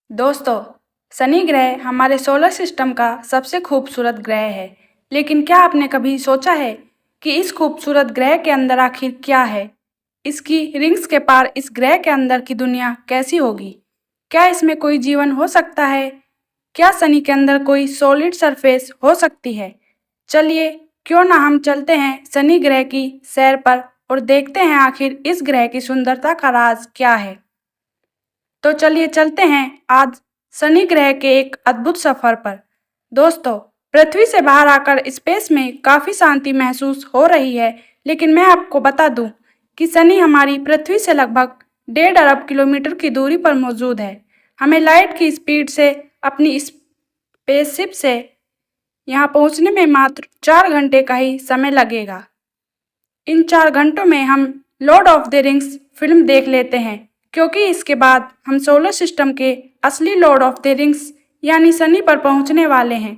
दोस्तों, शनि ग्रह हमारे सोलर सिस्टम का सबसे खूबसूरत ग्रह है। लेकिन क्या आपने कभी सोचा है कि इस खूबसूरत ग्रह के अंदर आखिर क्या है? इसकी रिंग्स के पार इस ग्रह के अंदर की दुनिया कैसी होगी? क्या इसमें कोई जीवन हो सकता है? क्या शनि के अंदर कोई सॉलिड सरफेस हो सकती है? चलिए, क्यों ना हम चलते हैं शनि ग्रह की सैर पर और देखते हैं आखिर इस ग्रह की सुंदरता का राज क्या है। तो चलिए चलते हैं आज शनि ग्रह के एक अद्भुत सफर पर। दोस्तों, पृथ्वी से बाहर आकर स्पेस में काफी शांति महसूस हो रही है, लेकिन मैं आपको बता दूं कि शनि हमारी पृथ्वी से लगभग 1.5 अरब किलोमीटर की दूरी पर मौजूद है। हमें लाइट की स्पीड से अपनी स्पेसशिप से यहाँ पहुँचने में मात्र 4 घंटे का ही समय लगेगा। इन 4 घंटों में हम Lord of the rings film देख लेते हैं, क्योंकि इसके बाद हम सोलर सिस्टम के असली लॉर्ड ऑफ द रिंग्स यानी शनि पर पहुंचने वाले हैं।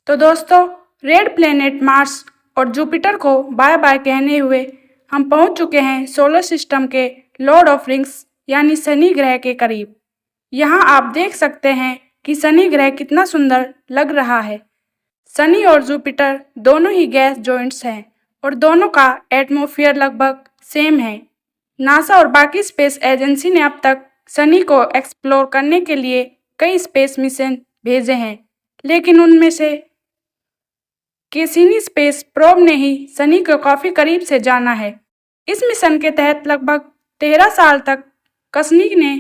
तो दोस्तों, रेड प्लेनेट मार्स और जुपिटर को बाय बाय कहने हुए हम पहुंच चुके हैं सोलर सिस्टम के लॉर्ड ऑफ रिंग्स यानी शनि ग्रह के करीब। यहाँ आप देख सकते हैं कि शनि ग्रह कितना सुंदर लग रहा है। शनि और जुपिटर दोनों ही गैस जॉइंट्स हैं और दोनों का एटमॉस्फेयर लगभग सेम है। नासा और बाकी स्पेस एजेंसी ने अब तक शनि को एक्सप्लोर करने के लिए कई स्पेस मिशन भेजे हैं, लेकिन उनमें से कैसिनी स्पेस प्रोब ने ही शनि को काफी करीब से जाना है। इस मिशन के तहत लगभग 13 साल तक कैसिनी ने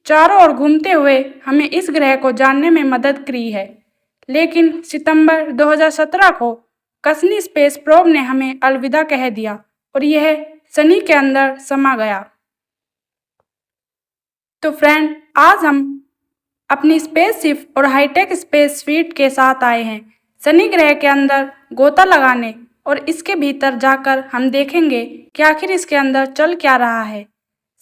चारों ओर घूमते हुए हमें इस ग्रह को जानने में मदद की है, लेकिन सितंबर 2017 को कैसिनी स्पेस प्रोब ने हमें अलविदा कह दिया और यह शनि के अंदर समा गया। तो फ्रेंड, आज हम अपनी स्पेसशिप और हाईटेक स्पेस स्वीट के साथ आए हैं शनि ग्रह के अंदर गोता लगाने, और इसके भीतर जाकर हम देखेंगे कि आखिर इसके अंदर चल क्या रहा है।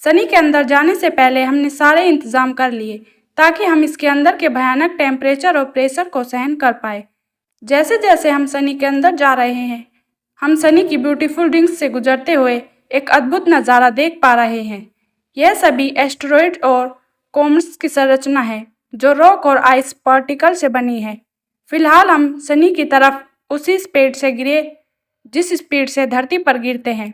शनि के अंदर जाने से पहले हमने सारे इंतजाम कर लिए ताकि हम इसके अंदर के भयानक टेम्परेचर और प्रेशर को सहन कर पाए। जैसे जैसे हम शनि के अंदर जा रहे हैं, हम शनि की ब्यूटीफुल रिंग्स से गुजरते हुए एक अद्भुत नज़ारा देख पा रहे हैं। यह सभी एस्टेरॉइड और कॉमेट्स की संरचना है जो रॉक और आइस पार्टिकल से बनी है। फिलहाल हम शनि की तरफ उसी स्पीड से गिरे जिस स्पीड से धरती पर गिरते हैं,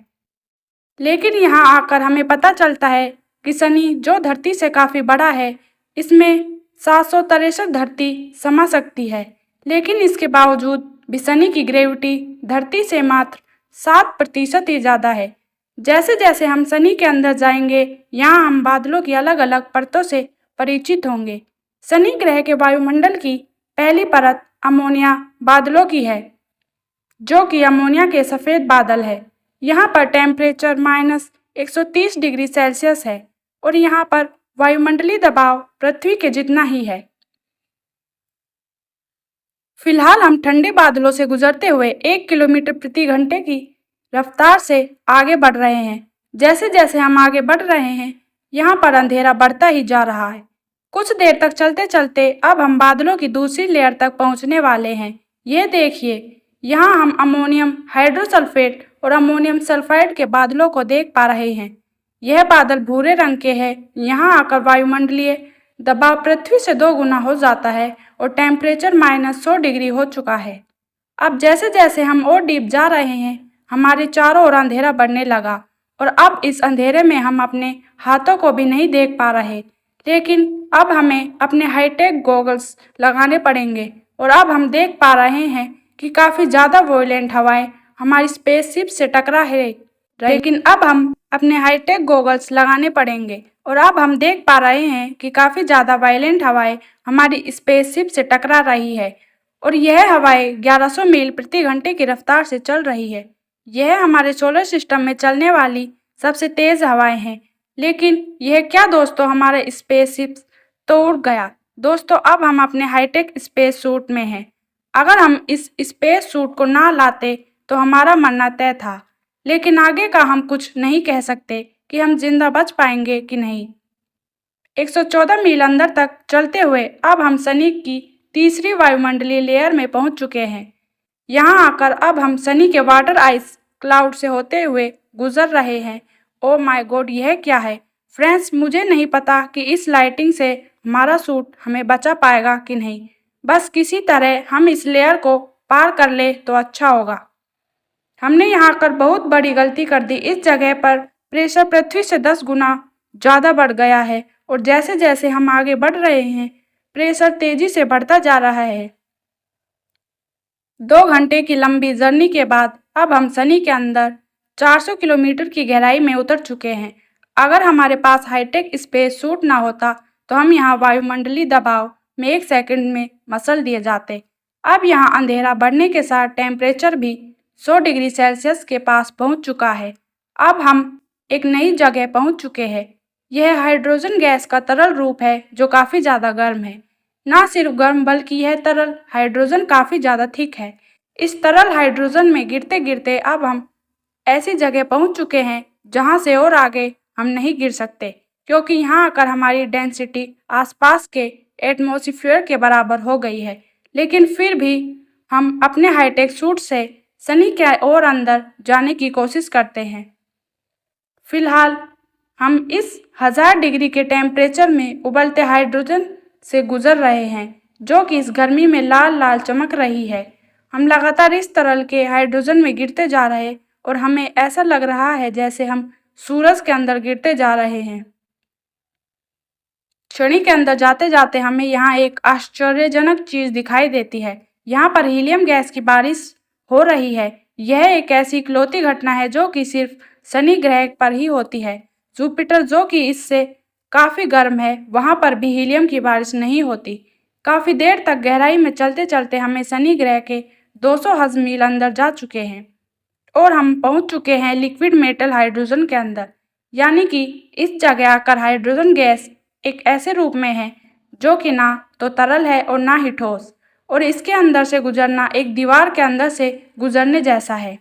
लेकिन यहाँ आकर हमें पता चलता है कि शनि जो धरती से काफ़ी बड़ा है, इसमें 763 धरती समा सकती है, लेकिन इसके बावजूद भी शनि की ग्रेविटी धरती से मात्र 7% ही ज़्यादा है। जैसे जैसे हम शनि के अंदर जाएंगे, यहाँ हम बादलों की अलग अलग परतों से परिचित होंगे। शनि ग्रह के वायुमंडल की पहली परत अमोनिया बादलों की है, जो कि अमोनिया के सफ़ेद बादल है। यहाँ पर टेम्परेचर -130 डिग्री सेल्सियस है और यहाँ पर वायुमंडलीय दबाव पृथ्वी के जितना ही है। फिलहाल हम ठंडे बादलों से गुजरते हुए 1 किलोमीटर प्रति घंटे की रफ्तार से आगे बढ़ रहे हैं। जैसे जैसे हम आगे बढ़ रहे हैं, यहाँ पर अंधेरा बढ़ता ही जा रहा है। कुछ देर तक चलते चलते अब हम बादलों की दूसरी लेयर तक पहुँचने वाले हैं। ये देखिए, यहाँ हम अमोनियम हाइड्रोसल्फेट और अमोनियम सल्फाइड के बादलों को देख पा रहे हैं। यह बादल भूरे रंग के हैं। यहाँ आकर वायुमंडलीय दबाव पृथ्वी से 2 गुना हो जाता है और टेम्परेचर -100 डिग्री हो चुका है। अब जैसे जैसे हम और डीप जा रहे हैं, हमारे चारों ओर अंधेरा बढ़ने लगा और अब इस अंधेरे में हम अपने हाथों को भी नहीं देख पा रहे, लेकिन अब हमें अपने हाईटेक गॉगल्स लगाने पड़ेंगे और अब हम देख पा रहे हैं कि काफ़ी ज़्यादा वॉयलेंट हवाएं हमारी स्पेसशिप से टकरा है। लेकिन अब हम अपने हाईटेक गॉगल्स लगाने पड़ेंगे और अब हम देख पा रहे हैं कि काफ़ी ज़्यादा वायलेंट हवाएं हमारी स्पेसशिप से टकरा रही है और यह हवाएं 1100 मील प्रति घंटे की रफ्तार से चल रही है। यह हमारे सोलर सिस्टम में चलने वाली सबसे तेज़ हवाएं हैं। लेकिन यह क्या दोस्तों, हमारे स्पेसशिप तो उड़ गया। दोस्तों, अब हम अपने हाईटेक स्पेस सूट में हैं। अगर हम इस स्पेस सूट को ना लाते तो हमारा मरना तय था, लेकिन आगे का हम कुछ नहीं कह सकते कि हम जिंदा बच पाएंगे कि नहीं। 114 मील अंदर तक चलते हुए अब हम शनि की तीसरी वायुमंडलीय लेयर में पहुंच चुके हैं। यहाँ आकर अब हम शनि के वाटर आइस क्लाउड से होते हुए गुजर रहे हैं। ओ माय गॉड, यह क्या है? फ्रेंड्स, मुझे नहीं पता कि इस लाइटिंग से हमारा सूट हमें बचा पाएगा कि नहीं। बस किसी तरह हम इस लेयर को पार कर ले तो अच्छा होगा। हमने यहाँ कर बहुत बड़ी गलती कर दी। इस जगह पर प्रेशर पृथ्वी से 10 गुना ज़्यादा बढ़ गया है और जैसे जैसे हम आगे बढ़ रहे हैं प्रेशर तेजी से बढ़ता जा रहा है। 2 घंटे की लंबी जर्नी के बाद अब हम शनि के अंदर 400 किलोमीटर की गहराई में उतर चुके हैं। अगर हमारे पास हाईटेक स्पेस सूट ना होता तो हम यहाँ वायुमंडलीय दबाव में 1 सेकंड में मसल दिए जाते। अब यहाँ अंधेरा बढ़ने के साथ टेम्परेचर भी 100 डिग्री सेल्सियस के पास पहुँच चुका है। अब हम एक नई जगह पहुँच चुके हैं। यह हाइड्रोजन गैस का तरल रूप है जो काफ़ी ज़्यादा गर्म है। ना सिर्फ गर्म बल्कि यह तरल हाइड्रोजन काफ़ी ज़्यादा थिक है। इस तरल हाइड्रोजन में गिरते गिरते अब हम ऐसी जगह पहुंच चुके हैं जहां से और आगे हम नहीं गिर सकते, क्योंकि यहां आकर हमारी डेंसिटी आसपास के एटमॉस्फेयर के बराबर हो गई है। लेकिन फिर भी हम अपने हाईटेक सूट से शनि के और अंदर जाने की कोशिश करते हैं। फिलहाल हम इस 1000 डिग्री के टेम्परेचर में उबलते हाइड्रोजन से गुजर रहे हैं जो कि इस गर्मी में लाल लाल चमक रही है। हम लगातार इस तरल के हाइड्रोजन में गिरते जा रहे हैं और हमें ऐसा लग रहा है जैसे हम सूरज के अंदर गिरते जा रहे हैं। शनि के अंदर जाते जाते हमें यहाँ एक आश्चर्यजनक चीज दिखाई देती है। यहाँ पर हीलियम गैस की बारिश हो रही है। यह एक ऐसी इकलौती घटना है जो कि सिर्फ शनि ग्रह पर ही होती है। जुपिटर जो कि इससे काफ़ी गर्म है, वहाँ पर भी हीलियम की बारिश नहीं होती। काफ़ी देर तक गहराई में चलते चलते हमें शनि ग्रह के 200 हज़ मील अंदर जा चुके हैं और हम पहुँच चुके हैं लिक्विड मेटल हाइड्रोजन के अंदर। यानी कि इस जगह आकर हाइड्रोजन गैस एक ऐसे रूप में है जो कि ना तो तरल है और ना ही ठोस, और इसके अंदर से गुजरना एक दीवार के अंदर से गुजरने जैसा है।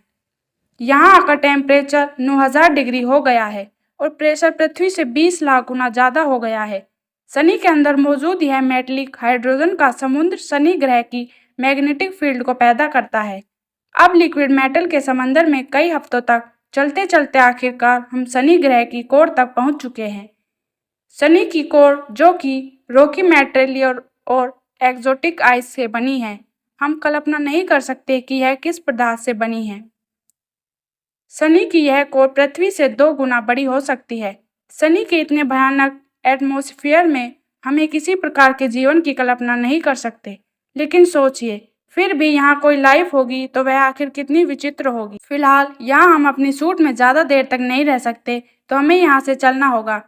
यहाँ आकर टेम्परेचर 9000 डिग्री हो गया है और प्रेशर पृथ्वी से 20 लाख गुना ज़्यादा हो गया है। शनि के अंदर मौजूद यह मेटलिक हाइड्रोजन का समुद्र शनि ग्रह की मैग्नेटिक फील्ड को पैदा करता है। अब लिक्विड मेटल के समंदर में कई हफ्तों तक चलते चलते आखिरकार हम शनि ग्रह की कोर तक पहुंच चुके हैं। शनि की कोर जो कि रॉकी मेटेरियल और एक्जोटिक आइस से बनी है। हम कल्पना नहीं कर सकते कि यह किस पदार्थ से बनी है। शनि की यह कोर पृथ्वी से 2 गुना बड़ी हो सकती है। शनि के इतने भयानक एटमॉस्फेयर में हमें किसी प्रकार के जीवन की कल्पना नहीं कर सकते। लेकिन सोचिए, फिर भी यहाँ कोई लाइफ होगी तो वह आखिर कितनी विचित्र होगी। फिलहाल यहाँ हम अपनी सूट में ज़्यादा देर तक नहीं रह सकते, तो हमें यहाँ से चलना होगा।